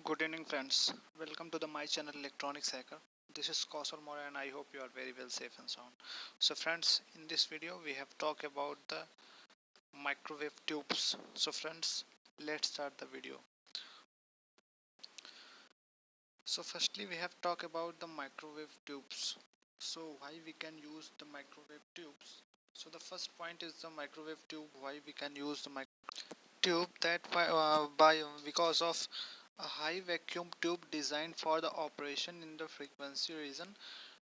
Good evening friends, welcome to my channel Electronics Hacker. This is Kausal Mora and I hope you are very well safe and sound. So friends, in this video we have talked about the microwave tubes. So friends, let's start the video. So firstly we have talked about the microwave tubes. So why we can use the microwave tubes? So the first point is the microwave tube, why we can use the tube that because of a high vacuum tube designed for the operation in the frequency region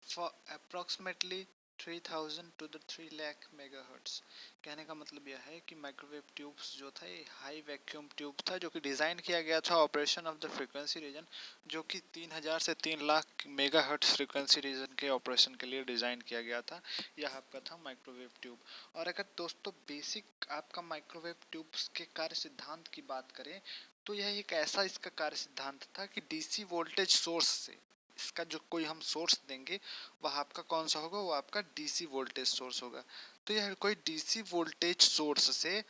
for approximately 3000 to the 3 lakh megahertz. कहने का मतलब यह है कि microwave tubes जो था ये high vacuum tube था जो कि डिज़ाइन किया गया था operation of the frequency region, जो कि 3000 से 3 लाख मेगाहर्ट्ज फ्रीक्वेंसी रीजन के ऑपरेशन के लिए डिज़ाइन किया गया था। यह आपका था माइक्रोवेव ट्यूब। और अगर दोस्तों बेसिक आपका माइक्रोवेव ट्यूब्स के कार्य सिद्धांत की बात करें तो यह एक ऐसा इसका कार्य सिद्धांत था कि डीसी वोल्टेज सोर्स से इसका जो कोई हम सोर्स देंगे वह आपका कौन सा होगा, वो आपका डीसी वोल्टेज सोर्स होगा। तो यह कोई डीसी वोल्टेज सोर्स से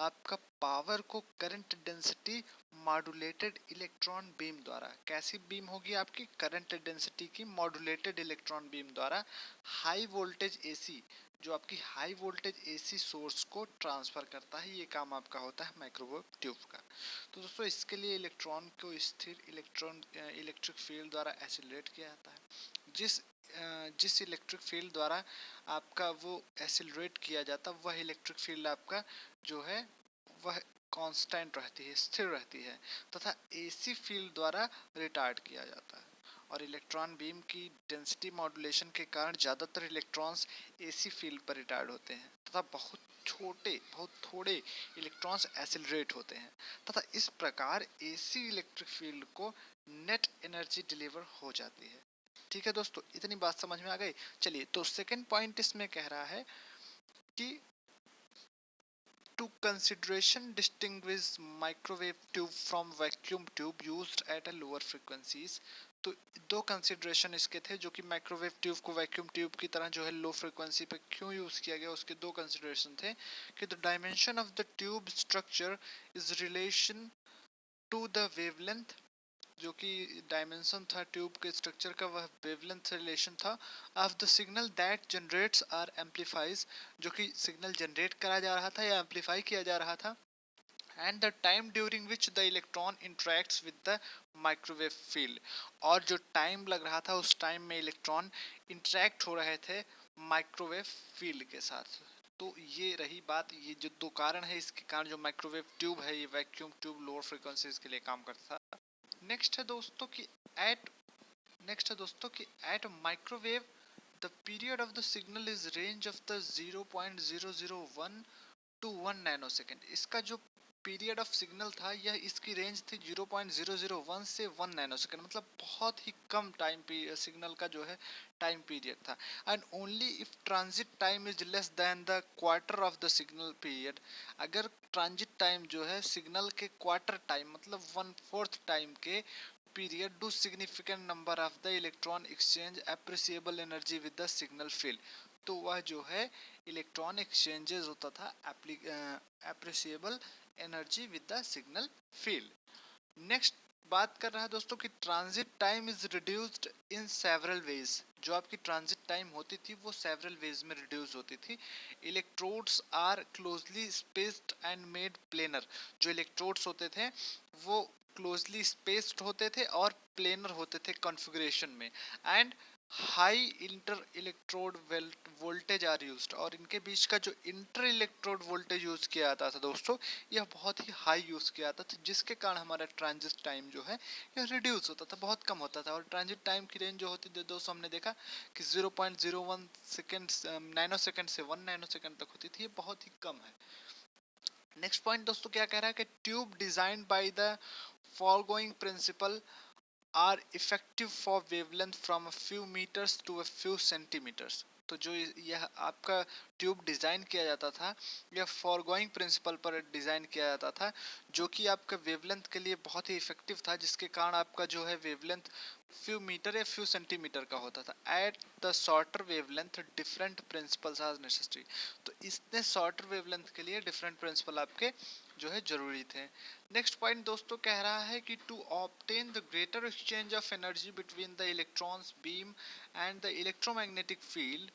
आपका पावर को current density modulated electron beam द्वारा, कैसी बीम होगी आपकी, करंट डेंसिटी की मॉड्यूलेटेड इलेक्ट्रॉन बीम द्वारा हाई वोल्टेज एसी, जो आपकी हाई वोल्टेज एसी सोर्स को ट्रांसफर करता है। ये काम आपका होता है माइक्रोवेव ट्यूब का। तो दोस्तों इसके लिए इलेक्ट्रॉन को स्थिर इलेक्ट्रिक फील्ड द्वारा एसिलेट किया जाता है। जिस इलेक्ट्रिक फील्ड द्वारा आपका वो एसिलरेट किया जाता वह इलेक्ट्रिक फील्ड आपका जो है वह कांस्टेंट रहती है, स्थिर रहती है, तथा एसी फील्ड द्वारा रिटार्ड किया जाता है। और इलेक्ट्रॉन बीम की डेंसिटी मॉड्यूलेशन के कारण ज़्यादातर इलेक्ट्रॉन्स एसी फील्ड पर रिटार्ड होते हैं तथा बहुत थोड़े इलेक्ट्रॉन्स एसिलरेट होते हैं, तथा इस प्रकार एसी इलेक्ट्रिक फील्ड को नेट एनर्जी डिलीवर हो जाती है। ठीक है दोस्तों, इतनी बात समझ में आ गई। चलिए, तो सेकंड पॉइंट इसमें कह रहा है कि to consideration distinguish microwave tube from vacuum tube used at a lower frequencies। तो दो कंसिडरेशन इसके थे जो कि माइक्रोवेव ट्यूब को वैक्यूम ट्यूब की तरह जो है लो फ्रीक्वेंसी पे क्यों यूज किया गया, उसके दो कंसिडरेशन थे कि the dimension of the tube structure is relation to the wavelength, जो कि डायमेंशन था ट्यूब के स्ट्रक्चर का वह वेवलेंथ रिलेशन था, of the signal that generates or amplifies, जो कि सिग्नल जनरेट करा जा रहा था या एम्पलीफाई किया जा रहा था, and the time during which the electron interacts with the microwave field, और जो टाइम लग रहा था उस टाइम में इलेक्ट्रॉन इंटरेक्ट हो रहे थे माइक्रोवेव फील्ड के साथ। तो ये रही बात, ये जो दो कारण है इसके कारण जो माइक्रोवेव ट्यूब है ये वैक्यूम ट्यूब लोअर फ्रीक्वेंसीज के लिए काम करता था। नेक्स्ट है दोस्तों कि एट नेक्स्ट है दोस्तों कि at microwave the period of the signal is range of the 0.001 to 1 nano second. इसका जो पीरियड ऑफ सिग्नल था यह इसकी रेंज थी 0.001 से 1 नैनो सेकेंड, मतलब बहुत ही कम टाइम सिग्नल का जो है टाइम पीरियड था। And only if transit time is less than the quarter of the signal period, अगर ट्रांजिट टाइम जो है सिग्नल के क्वार्टर टाइम मतलब 1/4 टाइम के period do significant number of the electron exchange appreciable energy with the signal field, तो वह जो है इलेक्ट्रॉन एक्सचेंजेस होता था appreciable energy with the signal field. Next बात कर रहा है दोस्तों कि transit time is reduced in several ways, जो आपकी ट्रांजिट टाइम होती थी वो सेवरल वेज में रिड्यूस होती थी। Electrodes are closely spaced and made planar, जो इलेक्ट्रोड्स होते थे वो क्लोजली स्पेस्ड होते थे और प्लेनर होते थे कॉन्फ़िगरेशन में। And high inter electrode voltage are used, और इनके बीच का जो इंटर इलेक्ट्रोड वोल्टेज यूज किया जाता था दोस्तों यह बहुत ही हाई यूज किया जाता था, जिसके कारण हमारा ट्रांजिट टाइम जो है यह रिड्यूस होता था, बहुत कम होता था। और ट्रांजिट टाइम की रेंज जो होती थी दोस्तों हमने देखा कि 0.01 सेकेंड नैनो सेकेंड से 1 नैनो सेकेंड तक होती थी, ये बहुत ही कम है। नेक्स्ट पॉइंट दोस्तों क्या कह रहा है कि tube designed by the foregoing principle are effective for wavelength from a few meters to a few centimeters। तो जो यह आपका ट्यूब डिज़ाइन किया जाता था यह फॉरगोइंग प्रिंसिपल पर डिज़ाइन किया जाता था, जो कि आपका वेवलेंथ के लिए बहुत ही इफेक्टिव था, जिसके कारण आपका जो है वेवलेंथ फ्यू मीटर या फ्यू सेंटीमीटर का होता था। At the shorter wavelength different principles are necessary, तो इसने शॉर्टर वेवलेंथ के लिए डिफरेंट प्रिंसिपल आपके जो है जरूरी थे। नेक्स्ट पॉइंट दोस्तों कह रहा है कि to obtain the greater exchange of energy between the electrons beam and the electromagnetic field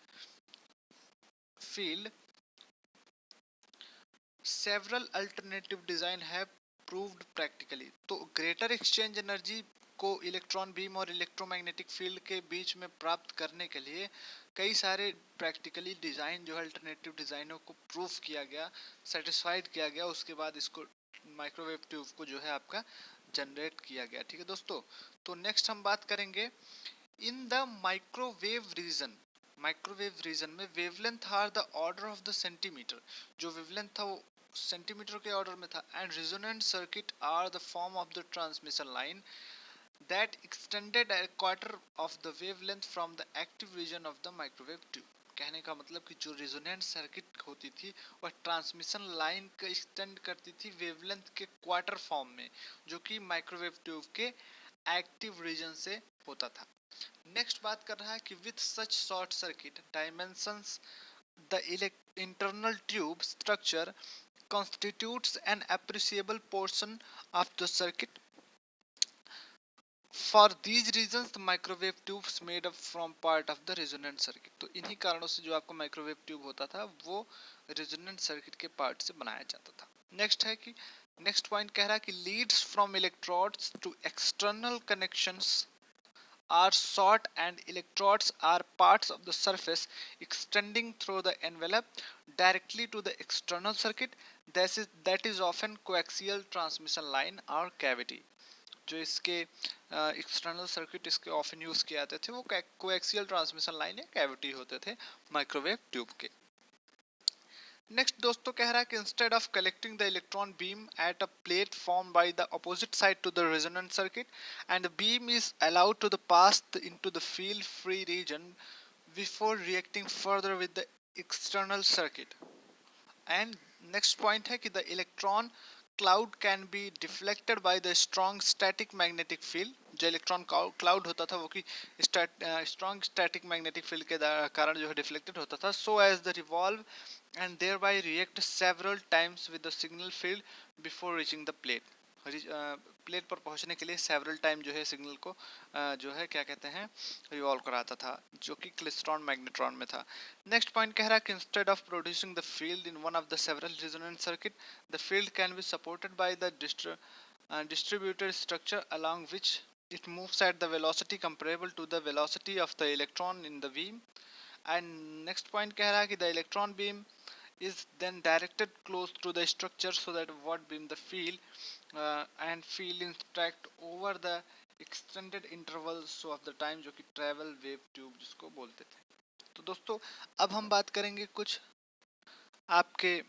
several alternative design have proved practically. तो ग्रेटर एक्सचेंज एनर्जी को इलेक्ट्रॉन बीम और इलेक्ट्रोमैग्नेटिक फील्ड के बीच में प्राप्त करने के लिए कई सारे प्रैक्टिकली डिजाइन जो है अल्टरनेटिव डिजाइनों को प्रूव किया गया, सेटिस्फाइड किया गया, उसके बाद इसको माइक्रोवेव ट्यूब को जो है आपका जनरेट किया गया। ठीक है दोस्तों, तो नेक्स्ट हम बात करेंगे इन द माइक्रोवेव रीजन में wavelength are the order of the centimetre. जो वेवलेंथ था वो सेंटीमीटर के ऑर्डर में था। And resonant circuit are the form of the transmission line that extended a quarter of the wavelength from the active region of the microwave tube। कहने का मतलब कि जो रेजोनेंट सर्किट होती थी वह ट्रांसमिशन लाइन का एक्सटेंड करती थी वेवलेंथ के क्वार्टर फॉर्म में, जो कि माइक्रोवेव ट्यूब के एक्टिव रीजन से होता था। नेक्स्ट बात कर रहा है कि with such short circuit dimensions the internal tube structure constitutes an appreciable portion of the circuit. For these reasons the microwave tubes made up from part of the resonant circuit। तो इन्हीं कारणों से जो आपका माइक्रोवेव ट्यूब होता था वो resonant circuit के पार्ट से बनाया जाता था। नेक्स्ट है कि नेक्स्ट पॉइंट कह रहा है कि leads from electrodes to external connections are short and electrodes are parts of the surface extending through the envelope directly to the external circuit that is often coaxial transmission line or cavity। जो इसके external circuit इसके often use किए जाते थे वो coaxial transmission line या cavity होते थे माइक्रोवेव ट्यूब के। नेक्स्ट दोस्तों कह रहा है कि instead of collecting the electron beam at a plate form by the opposite side to the resonant circuit and the beam is allowed to the pass into the field free region before reacting further with the external circuit. And next point है कि the electron cloud can be deflected by the strong static magnetic field. जो electron cloud होता था वो कि strong static magnetic field के कारण जो है डिफ्लेक्टेड होता था, so as the revolve and thereby react several times with the signal field before reaching the plate। Plate पर पहुंचने के लिए सेवरल टाइम जो है सिग्नल को जो है क्या कहते हैं रिवॉल्व कराता था, जो कि क्लेस्ट्रॉन मैग्नेट्रॉन में था। नेक्स्ट पॉइंट कह रहा है कि instead of producing the field in one of the several resonant circuit the field can be supported by the distributed structure along which it moves at the velocity comparable to the velocity of the electron in the beam। And next point कह रहा है कि the electron beam is then directed close to the structure so that what beam the field and field interact over the extended intervals of the time, जो कि travel wave tube जिसको बोलते थे। तो दोस्तों अब हम बात करेंगे कुछ आपके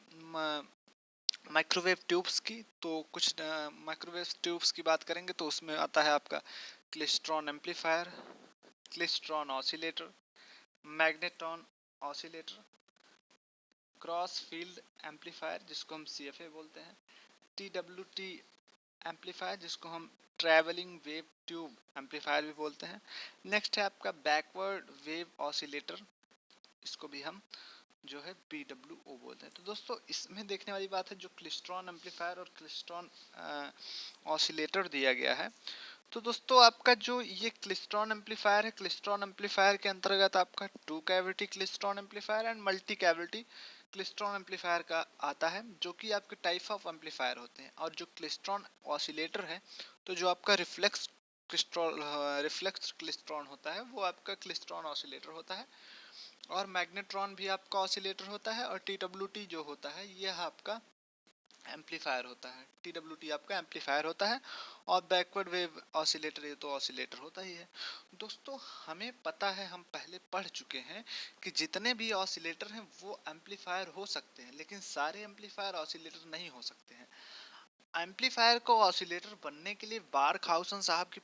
माइक्रोवेव ट्यूब्स की। तो कुछ माइक्रोवेव ट्यूब्स की बात करेंगे तो उसमें आता है आपका klystron amplifier, klystron oscillator, magnetron oscillator, cross field amplifier जिसको हम CFA बोलते हैं, TWT एम्पलीफायर जिसको हम ट्रैवलिंग वेव ट्यूब एम्पलीफायर भी बोलते हैं। नेक्स्ट है आपका बैकवर्ड वेव ऑसिलेटर, इसको भी हम जो है BWO बोलते हैं। तो दोस्तों इसमें देखने वाली बात है जो क्लेस्ट्रॉन एम्पलीफायर और क्लेस्ट्रॉन ऑसिलेटर दिया गया है। तो दोस्तों आपका जो ये क्लेस्ट्रॉन एम्पलीफायर है, क्लेस्ट्रॉन एम्पलीफायर के अंतर्गत आपका two cavity klystron amplifier and multi cavity klystron amplifier का आता है, जो कि आपके टाइप ऑफ एम्पलीफायर होते हैं। और जो क्लेस्ट्रॉन ऑसिलेटर है तो जो आपका रिफ्लेक्स क्लेस्ट्रॉन होता है वो आपका क्लेस्ट्रॉन ऑसिलेटर होता है। और मैग्नेट्रॉन भी आपका ऑसिलेटर होता है। और TWT जो होता है यह आपका एम्पलीफायर होता है। TWT आपका एम्पलीफायर होता है और बैकवर्ड वेव ऑसिलेटर ये तो ऑसिलेटर होता ही है। दोस्तों हमें पता है, हम पहले पढ़ चुके हैं कि जितने भी ऑसिलेटर हैं वो एम्पलीफायर हो सकते हैं, लेकिन सारे एम्पलीफायर ऑसिलेटर नहीं हो सकते हैं। एम्पलीफायर को ऑसिलेटर बनने के लिए बारखाउसन साहब की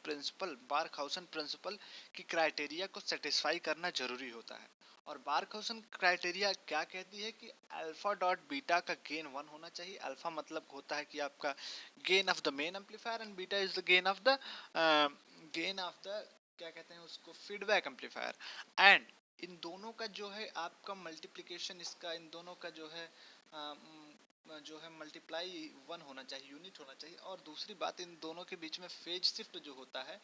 बारखाउसन प्रिंसिपल की क्राइटेरिया को सेटिस्फाई करना जरूरी होता है। और बारखाउसन क्राइटेरिया क्या कहती है कि अल्फा डॉट बीटा का गेन 1 होना चाहिए। अल्फा मतलब होता है कि आपका gain of the main amplifier and beta is the gain of the क्या कहते हैं उसको फीडबैक एम्पलीफायर। एंड इन दोनों का जो है आपका मल्टीप्लिकेशन, इसका इन दोनों का जो है जो है मल्टीप्लाई 1 होना चाहिए, यूनिट होना चाहिए। और दूसरी बात, इन दोनों के बीच में फेज शिफ्ट जो होता है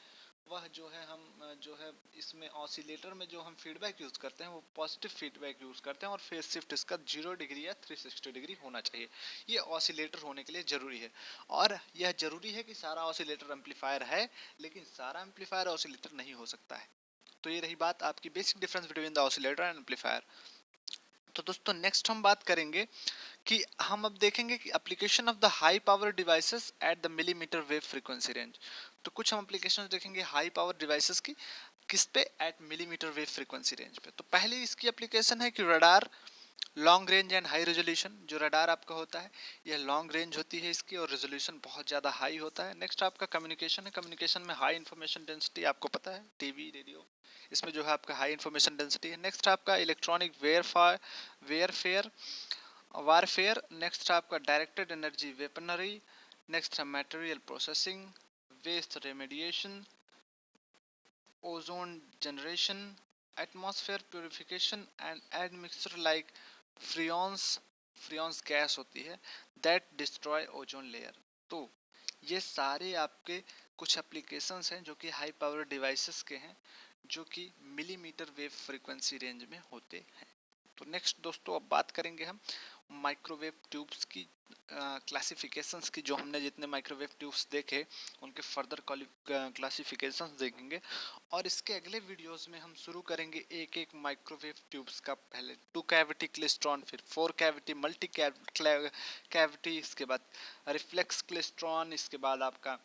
वह जो है हम जो है इसमें ऑसिलेटर में जो हम फीडबैक यूज़ करते हैं वो पॉजिटिव फीडबैक यूज़ करते हैं, और फेज शिफ्ट इसका 0 डिग्री या 360 डिग्री होना चाहिए। ये ऑसिलेटर होने के लिए ज़रूरी है। और यह ज़रूरी है कि सारा ऑसिलेटर एम्पलीफायर है, लेकिन सारा एम्पलीफायर ऑसिलेटर नहीं हो सकता है। तो ये रही बात आपकी basic difference between the oscillator and amplifier. तो दोस्तों नेक्स्ट हम बात करेंगे कि हम अब देखेंगे कि application of the high power devices at the millimetre wave frequency range. तो कुछ हम एप्लीकेशन देखेंगे हाई पावर डिवाइसेस की, किस पे, at millimetre wave frequency range पे। तो पहली इसकी एप्लीकेशन है कि radar long range and high resolution. जो रडार आपका होता है यह लॉन्ग रेंज होती है इसकी, और रेजोल्यूशन बहुत ज़्यादा हाई होता है। नेक्स्ट आपका कम्युनिकेशन है। कम्युनिकेशन में हाई इन्फॉर्मेशन डेंसिटी आपको पता है, टीवी रेडियो, इसमें जो है आपका हाई इन्फॉर्मेशन डेंसिटी है। नेक्स्ट आपका इलेक्ट्रॉनिक वेयरफेयर वारफेयर। नेक्स्ट आपका डायरेक्टेड एनर्जी वेपनरी। नेक्स्ट है material processing, waste remediation, ozone generation, atmosphere purification and admixture like freons freons gas होती है दैट डिस्ट्रॉय ओजोन लेयर। तो ये सारे आपके कुछ एप्लीकेशंस हैं जो कि हाई पावर डिवाइसेस के हैं, जो कि मिलीमीटर वेव फ्रीक्वेंसी रेंज में होते हैं। तो नेक्स्ट दोस्तों अब बात करेंगे हम माइक्रोवेव ट्यूब्स की क्लासिफिकेशंस की। जो हमने जितने माइक्रोवेव ट्यूब्स देखे उनके फर्दर क्लासिफिकेशंस देखेंगे, और इसके अगले वीडियोस में हम शुरू करेंगे एक एक माइक्रोवेव ट्यूब्स का। पहले 2 कैविटी क्लेस्ट्रॉन, फिर 4 कैविटी मल्टी कैविटी, इसके बाद रिफ्लेक्स क्लेस्ट्रॉन, इसके बाद आपका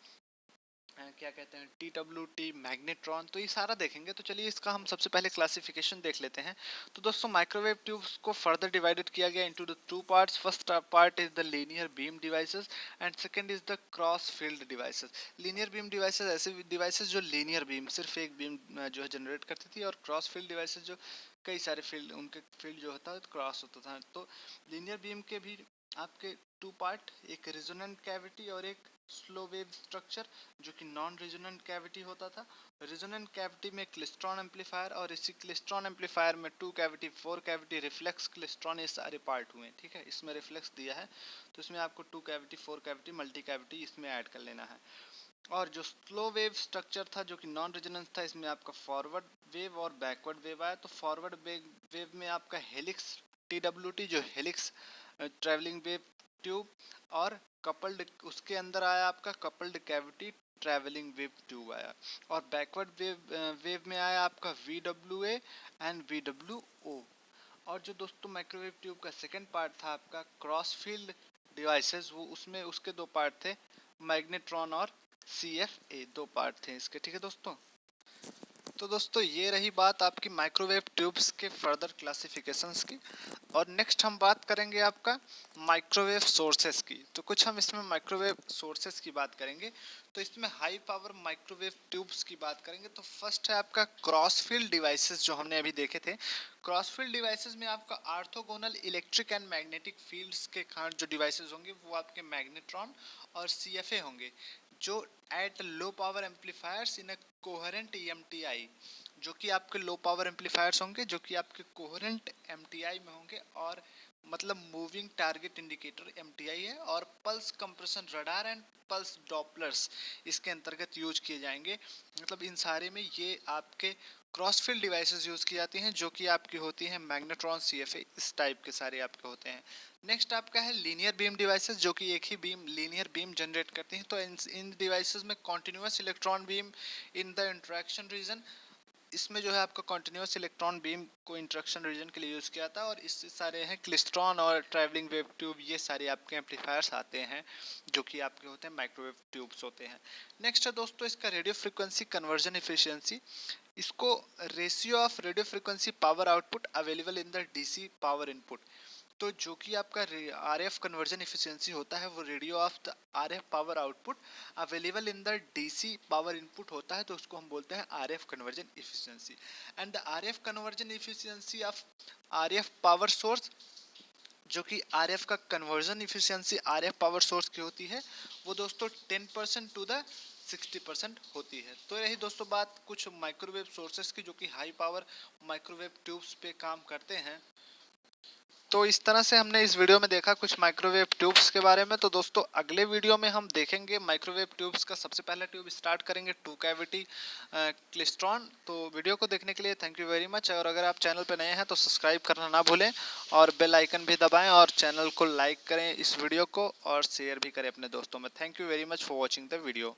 क्या कहते हैं TWT मैग्नेट्रॉन। तो ये सारा देखेंगे। तो चलिए इसका हम सबसे पहले क्लासिफिकेशन देख लेते हैं। तो दोस्तों माइक्रोवेव ट्यूब्स को फर्दर डिवाइडेड किया गया into the 2 parts. First part is the linear beam devices and second is the cross field devices. Linear beam devices ऐसे डिवाइसेस जो लीनियर बीम, सिर्फ एक बीम जो है जनरेट करती थी, और क्रॉस फील्ड डिवाइसेस जो कई सारे फील्ड, उनके फील्ड जो होता है क्रॉस होता था। तो लीनियर बीम के भी आपके 2 पार्ट, एक रेजोनेंट कैविटी और एक स्लो वेव स्ट्रक्चर, जो कि नॉन रेजोनेंट कैविटी होता था। रेजोनेंट कैविटी में क्लेस्ट्रॉन एम्पलीफायर, और इसी क्लेस्ट्रॉन एम्पलीफायर में 2 कैविटी 4 कैविटी रिफ्लेक्स क्लेस्ट्रॉन, ये सारे पार्ट हुए। ठीक है, इसमें रिफ्लेक्स दिया है तो इसमें आपको 2 कैविटी 4 कैविटी मल्टी कैविटी इसमें ऐड कर लेना है। और जो स्लो वेव स्ट्रक्चर था जो कि नॉन रेजोनेंस था, इसमें आपका फॉरवर्ड वेव और बैकवर्ड वेव आया। तो फॉरवर्ड वेव में आपका हेलिक्स TWT, जो हेलिक्स ट्रैवलिंग वेव ट्यूब, और कपल्ड, उसके अंदर आया आपका coupled cavity travelling wave tube आया। और बैकवर्ड वेव में आया आपका VWA एंड VWO। और जो दोस्तों माइक्रोवेव ट्यूब का सेकंड पार्ट था आपका क्रॉस फील्ड डिवाइसेस, वो उसमें उसके 2 पार्ट थे, मैग्नेट्रॉन और CFA, 2 पार्ट थे इसके। ठीक है दोस्तों। तो दोस्तों ये रही बात आपकी माइक्रोवेव ट्यूब्स के फर्दर क्लासिफिकेशंस की। और नेक्स्ट हम बात करेंगे आपका माइक्रोवेव सोर्सेस की। तो कुछ हम इसमें माइक्रोवेव सोर्सेस की बात करेंगे। तो इसमें हाई पावर माइक्रोवेव ट्यूब्स की बात करेंगे। तो फर्स्ट है आपका क्रॉस फील्ड डिवाइसेस, जो हमने अभी देखे थे। क्रॉस फील्ड डिवाइसेस में आपका orthogonal electric and magnetic fields के कारण जो डिवाइसेस होंगे वो आपके मैग्नेट्रॉन और CFA होंगे, जो at low power amplifiers in a coherent EMTI, जो कि आपके लो पावर एम्पलीफायर्स होंगे, जो कि आपके कोहेरेंट MTI में होंगे, और मतलब मूविंग टारगेट इंडिकेटर MTI है, और pulse compression radar and pulse Doppler's इसके अंतर्गत यूज किए जाएंगे। मतलब इन सारे में ये आपके क्रॉस फील्ड डिवाइसेस यूज की जाती हैं, जो कि आपकी होती हैं मैग्नेट्रॉन CFA, इस टाइप के सारे आपके होते हैं। नेक्स्ट आपका है लीनियर बीम डिवाइसेस, जो कि एक ही बीम, लीनियर बीम जनरेट करती हैं। तो इन डिवाइसेस में continuous electron beam in the interaction region, इसमें जो है आपका कॉन्टिन्यूस इलेक्ट्रॉन बीम को इंटरेक्शन रीजन के लिए यूज़ किया था। और इससे सारे हैं क्लिस्ट्रॉन और ट्रैवलिंग वेव ट्यूब, ये सारे आपके एम्पलीफायर्स आते हैं, जो कि आपके होते हैं माइक्रोवेव ट्यूब्स होते हैं। नेक्स्ट है दोस्तों इसका रेडियो फ्रिक्वेंसी कन्वर्जन एफिशिएंसी। इसको ratio of radio frequency power output available in the DC power input. तो जो कि आपका RF कन्वर्जन एफिशिएंसी होता है वो radio of the RF power output available in the DC power input होता है, तो उसको हम बोलते हैं RF conversion efficiency. And the RF conversion efficiency of RF power source, जो कि RF का conversion efficiency RF power source की होती है, वो दोस्तों 10% टू द 60% होती है। तो यही दोस्तों बात कुछ माइक्रोवेव सोर्सेस की, जो कि हाई पावर माइक्रोवेव ट्यूब्स पे काम करते हैं। तो इस तरह से हमने इस वीडियो में देखा कुछ माइक्रोवेव ट्यूब्स के बारे में। तो दोस्तों अगले वीडियो में हम देखेंगे माइक्रोवेव ट्यूब्स का सबसे पहला ट्यूब स्टार्ट करेंगे टू कैविटी क्लिस्ट्रॉन। तो वीडियो को देखने के लिए थैंक यू वेरी मच। और अगर आप चैनल पर नए हैं तो सब्सक्राइब करना ना भूलें और बेल आइकन भी दबाएं और चैनल को लाइक करें इस वीडियो को और शेयर भी करें अपने दोस्तों में। Thank you very much for watching the video.